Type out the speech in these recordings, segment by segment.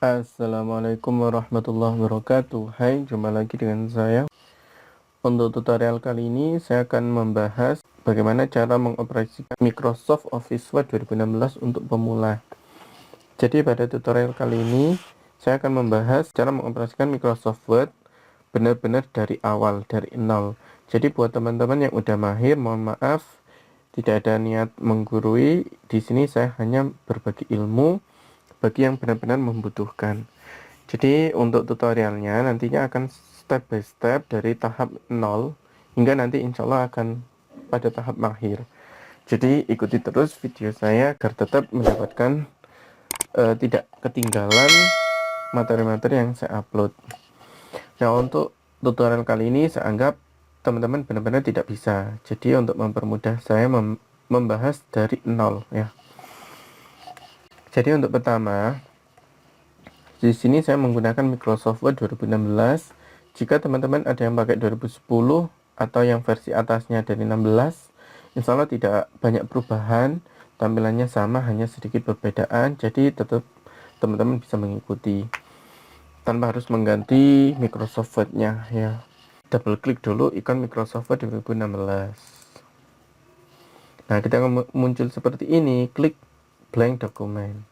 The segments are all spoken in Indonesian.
Assalamualaikum warahmatullahi wabarakatuh. Hai, jumpa lagi dengan saya. Untuk tutorial kali ini saya akan membahas bagaimana cara mengoperasikan Microsoft Office Word 2016 untuk pemula. Jadi pada tutorial kali ini saya akan membahas cara mengoperasikan Microsoft Word benar-benar dari awal, dari nol. Jadi buat teman-teman yang udah mahir, mohon maaf tidak ada niat menggurui. Di sini saya hanya berbagi ilmu bagi yang benar-benar membutuhkan. Jadi untuk tutorialnya nantinya akan step by step dari tahap 0 hingga nanti insya Allah akan pada tahap mahir. Jadi ikuti terus video saya agar tetap mendapatkan tidak ketinggalan materi-materi yang saya upload. Nah, untuk tutorial kali ini saya anggap teman-teman benar-benar tidak bisa. Jadi untuk mempermudah saya membahas dari 0 ya. Jadi untuk pertama, di sini saya menggunakan Microsoft Word 2016. Jika teman-teman ada yang pakai 2010 atau yang versi atasnya dari 16, insya Allah tidak banyak perubahan, tampilannya sama, hanya sedikit perbedaan. Jadi tetap teman-teman bisa mengikuti tanpa harus mengganti Microsoft Word-nya ya. Double klik dulu ikon Microsoft Word 2016. Nah, kita muncul seperti ini, klik blank document.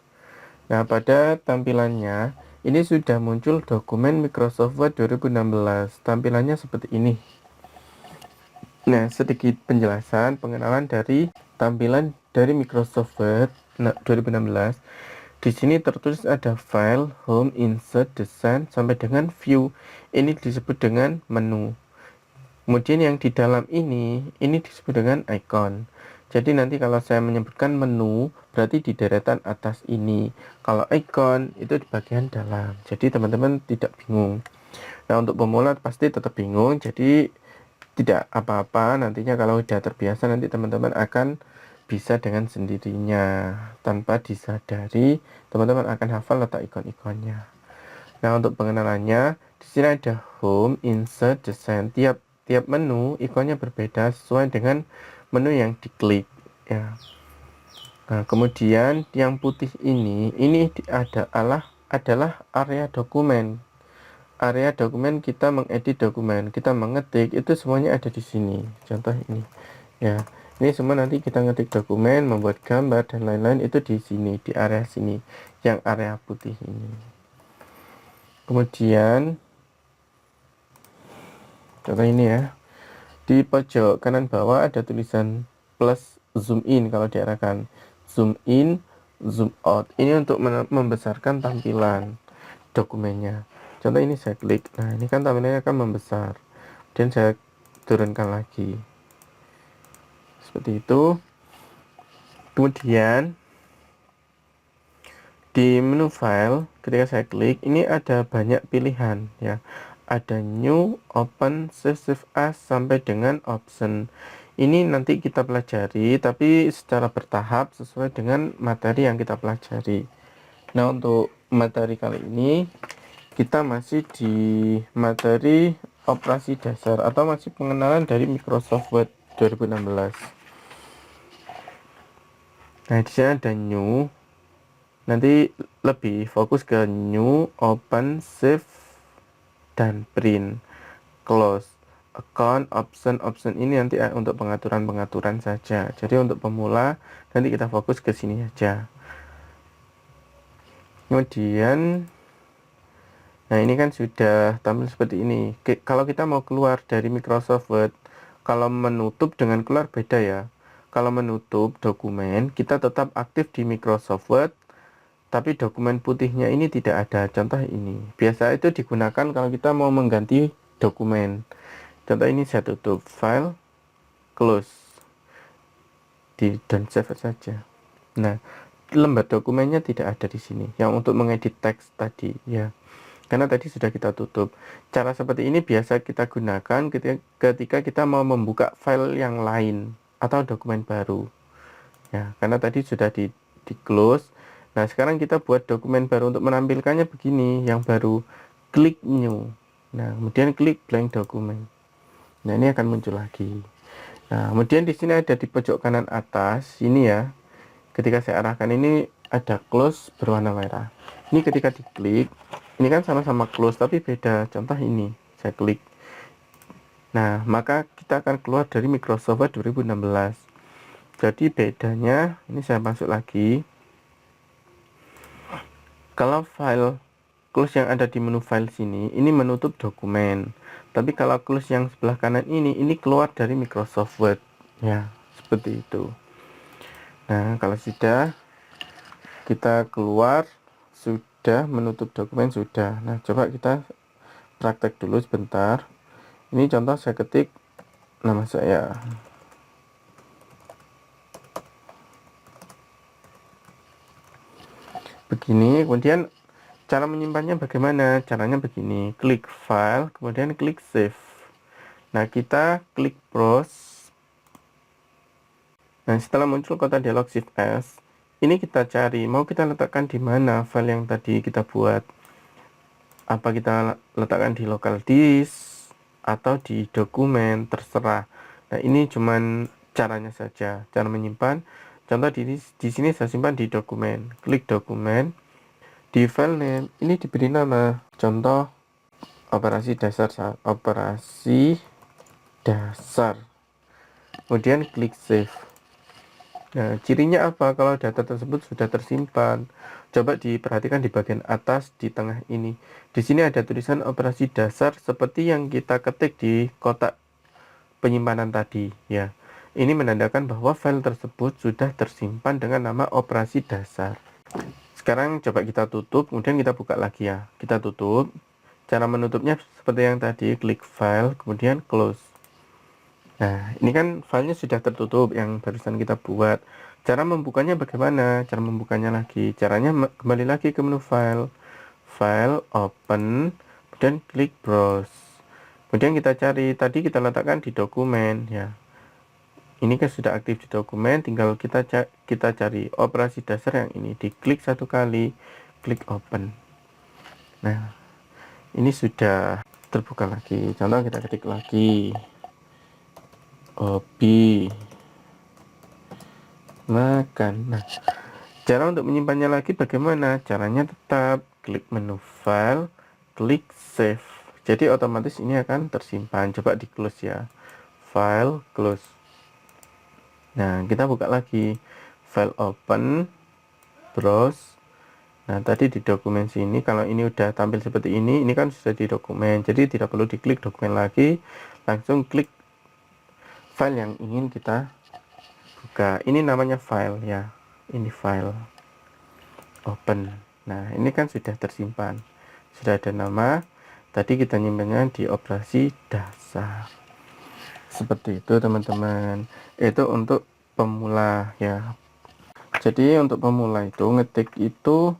Nah, pada tampilannya ini sudah muncul dokumen Microsoft Word 2016. Tampilannya seperti ini. Nah, sedikit penjelasan pengenalan dari tampilan dari Microsoft Word 2016. Di sini tertulis ada file, home, insert, design sampai dengan view. Ini disebut dengan menu. Kemudian yang di dalam ini disebut dengan icon. Jadi nanti kalau saya menyebutkan menu, berarti di deretan atas ini. Kalau icon, itu di bagian dalam. Jadi teman-teman tidak bingung. Nah, untuk pemula pasti tetap bingung. Jadi tidak apa-apa. Nantinya kalau sudah terbiasa, nanti teman-teman akan bisa dengan sendirinya. Tanpa disadari, teman-teman akan hafal letak ikon-ikonnya. Nah, untuk pengenalannya, di sini ada home, insert, design. Tiap menu ikonnya berbeda sesuai dengan menu yang diklik ya. Nah, kemudian yang putih ini adalah area dokumen. Area dokumen kita mengedit dokumen, kita mengetik, itu semuanya ada di sini. Contoh ini ya. Ini semua nanti kita ngetik dokumen, membuat gambar dan lain-lain itu di sini, di area sini, yang area putih ini. Kemudian contoh ini ya. Di pojok kanan bawah ada tulisan plus zoom in kalau diarahkan. Zoom in, zoom out. Ini untuk membesarkan tampilan dokumennya. Contoh ini saya klik. Nah, ini kan tampilannya akan membesar. Dan saya turunkan lagi. Seperti itu. Kemudian di menu file ketika saya klik, ini ada banyak pilihan ya. Ada new, open, save as sampai dengan option. Ini nanti kita pelajari tapi secara bertahap sesuai dengan materi yang kita pelajari. Nah, untuk materi kali ini kita masih di materi operasi dasar atau masih pengenalan dari Microsoft Word 2016. Nah, di sini ada new. Nanti lebih fokus ke new, open, save, dan print, close, account, option ini nanti untuk pengaturan saja. Jadi untuk pemula nanti kita fokus ke sini aja. Kemudian nah, ini kan sudah tampil seperti ini. Kalau kita mau keluar dari Microsoft Word, kalau menutup dengan keluar beda ya. Kalau menutup dokumen, kita tetap aktif di Microsoft Word, tapi dokumen putihnya ini tidak ada. Contoh ini. Biasa itu digunakan kalau kita mau mengganti dokumen. Contoh ini saya tutup, file, close, dan save saja. Nah, lembar dokumennya tidak ada di sini. Yang untuk mengedit teks tadi ya. Karena tadi sudah kita tutup. Cara seperti ini biasa kita gunakan ketika kita mau membuka file yang lain atau dokumen baru. Ya, karena tadi sudah di close. Nah, sekarang kita buat dokumen baru untuk menampilkannya begini, yang baru klik new. Nah, kemudian klik blank document. Nah, ini akan muncul lagi. Nah, kemudian di sini ada di pojok kanan atas ini ya. Ketika saya arahkan ini ada close berwarna merah. Ini ketika diklik, ini kan sama-sama close tapi beda. Contoh ini, saya klik. Nah, maka kita akan keluar dari Microsoft Word 2016. Jadi bedanya, ini saya masuk lagi. Kalau file close yang ada di menu file sini, ini menutup dokumen. Tapi kalau close yang sebelah kanan ini keluar dari Microsoft Word. Ya, seperti itu. Nah, kalau sudah kita keluar, sudah menutup dokumen sudah. Nah, coba kita praktek dulu sebentar. Ini contoh saya ketik nama saya. Begini, kemudian cara menyimpannya bagaimana? Caranya begini, klik file, kemudian klik save. Nah, kita klik browse. Nah, setelah muncul kotak dialog Shift S, ini kita cari, mau kita letakkan di mana file yang tadi kita buat. Apa kita letakkan di local disk atau di dokumen, terserah. Nah, ini cuman caranya saja, cara menyimpan. Contoh di sini saya simpan di dokumen. Klik dokumen, di file name ini diberi nama. Contoh operasi dasar. Kemudian klik save. Nah, cirinya apa kalau data tersebut sudah tersimpan? Coba diperhatikan di bagian atas di tengah ini. Di sini ada tulisan operasi dasar seperti yang kita ketik di kotak penyimpanan tadi, ya. Ini menandakan bahwa file tersebut sudah tersimpan dengan nama operasi dasar. Sekarang coba kita tutup, kemudian kita buka lagi ya. Kita tutup. Cara menutupnya seperti yang tadi, klik file, kemudian close. Nah, ini kan filenya sudah tertutup yang barusan kita buat. Cara membukanya bagaimana? Cara membukanya lagi. Caranya kembali lagi ke menu file. File, open, kemudian klik browse. Kemudian kita cari, tadi kita letakkan di dokumen ya. Ini kan sudah aktif di dokumen, tinggal kita cari operasi dasar yang ini. Diklik satu kali, klik open. Nah, ini sudah terbuka lagi. Contoh kita ketik lagi. Hobi makan. Nah, cara untuk menyimpannya lagi bagaimana? Caranya tetap klik menu file, klik save. Jadi otomatis ini akan tersimpan. Coba di close ya. File, close. Nah, kita buka lagi. File open, browse. Nah, tadi di dokumen sini kalau ini udah tampil seperti ini kan sudah di dokumen. Jadi tidak perlu diklik dokumen lagi, langsung klik file yang ingin kita buka. Ini namanya file ya. Ini file. Open. Nah, ini kan sudah tersimpan. Sudah ada nama. Tadi kita nyimpannya di operasi dasar. Seperti itu, teman-teman. Itu untuk pemula ya. Jadi untuk pemula itu ngetik itu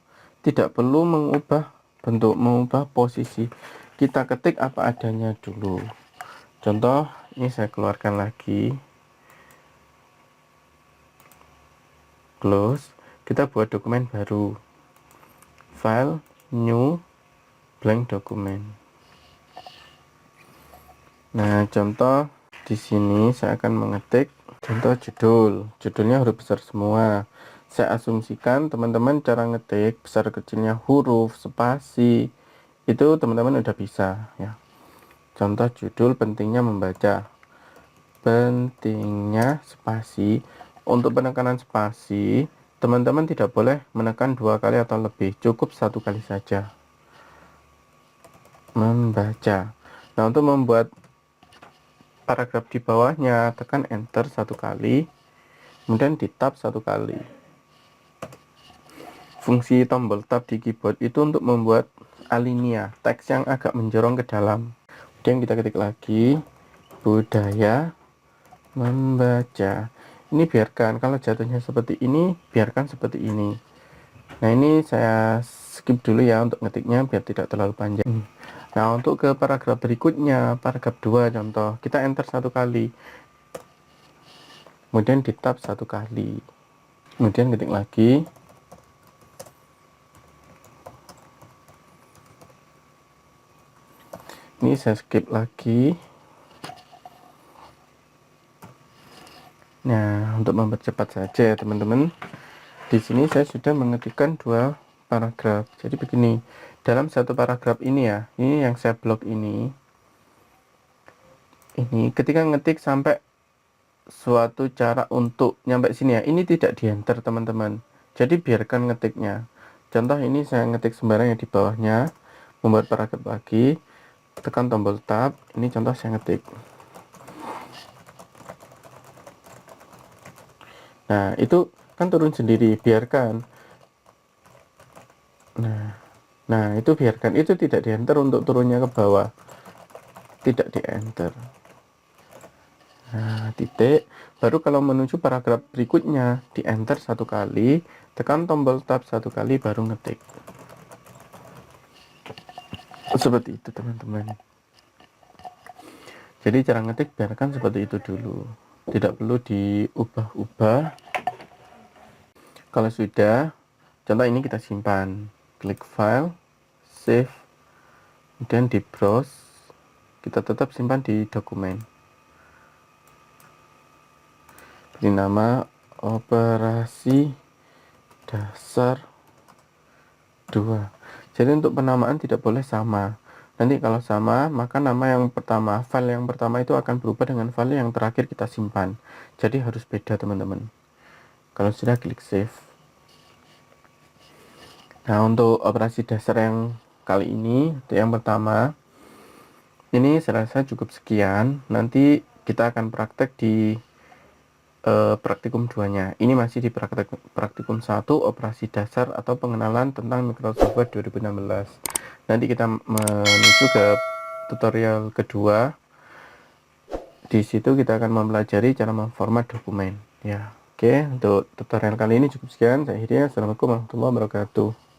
tidak perlu mengubah bentuk, mengubah posisi. Kita ketik apa adanya dulu. Contoh, ini saya keluarkan lagi. Close. Kita buat dokumen baru. File, new, blank dokumen. Nah, contoh di sini saya akan mengetik contoh judul. Judulnya huruf besar semua. Saya asumsikan teman-teman cara ngetik besar kecilnya huruf, spasi itu teman-teman udah bisa ya. Contoh judul pentingnya membaca. Pentingnya spasi. Untuk penekanan spasi, teman-teman tidak boleh menekan 2 kali atau lebih, cukup 1 kali saja. Membaca. Nah, untuk membuat paragraf di bawahnya, tekan enter 1 kali, kemudian di tab 1 kali. Fungsi tombol tab di keyboard itu untuk membuat alinea, teks yang agak menjorong ke dalam. Kemudian kita ketik lagi, budaya membaca. Ini biarkan, kalau jatuhnya seperti ini, biarkan seperti ini. Nah, ini saya skip dulu ya untuk ngetiknya biar tidak terlalu panjang. Nah, untuk ke paragraf berikutnya, paragraf 2 contoh, kita enter 1 kali. Kemudian di tab 1 kali. Kemudian ketik lagi. Ini saya skip lagi. Nah, untuk mempercepat saja ya teman-teman. Di sini saya sudah mengetikkan 2 paragraf. Jadi begini, dalam satu paragraf ini ya, ini yang saya blok ini ketika ngetik sampai suatu cara untuk nyampe sini ya, ini tidak di enter teman-teman, jadi biarkan ngetiknya. Contoh ini saya ngetik sembarang yang di bawahnya, membuat paragraf lagi, tekan tombol tab, ini contoh saya ngetik. Nah itu kan turun sendiri, biarkan. Nah itu biarkan, itu tidak di enter untuk turunnya ke bawah, tidak di enter. Nah, titik. Baru kalau menuju paragraf berikutnya, di enter satu kali, tekan tombol tab satu kali, baru ngetik. Seperti itu teman-teman. Jadi cara ngetik biarkan seperti itu dulu, tidak perlu diubah-ubah. Kalau sudah, contoh ini kita simpan, klik file, save, kemudian di browse, kita tetap simpan di dokumen. Beri nama operasi dasar 2. Jadi untuk penamaan tidak boleh sama. Nanti kalau sama, maka nama yang pertama, file yang pertama itu akan berubah dengan file yang terakhir kita simpan. Jadi harus beda teman-teman. Kalau sudah, klik save. Nah untuk operasi dasar yang kali ini, untuk yang pertama, ini saya rasa cukup sekian. Nanti kita akan praktek di praktikum 2-nya. Ini masih di praktikum 1, operasi dasar atau pengenalan tentang Microsoft Word 2016. Nanti kita menuju ke tutorial kedua. Di situ kita akan mempelajari cara memformat dokumen. Ya, oke. Untuk tutorial kali ini cukup sekian. Saya akhiri. Assalamualaikum warahmatullahi wabarakatuh.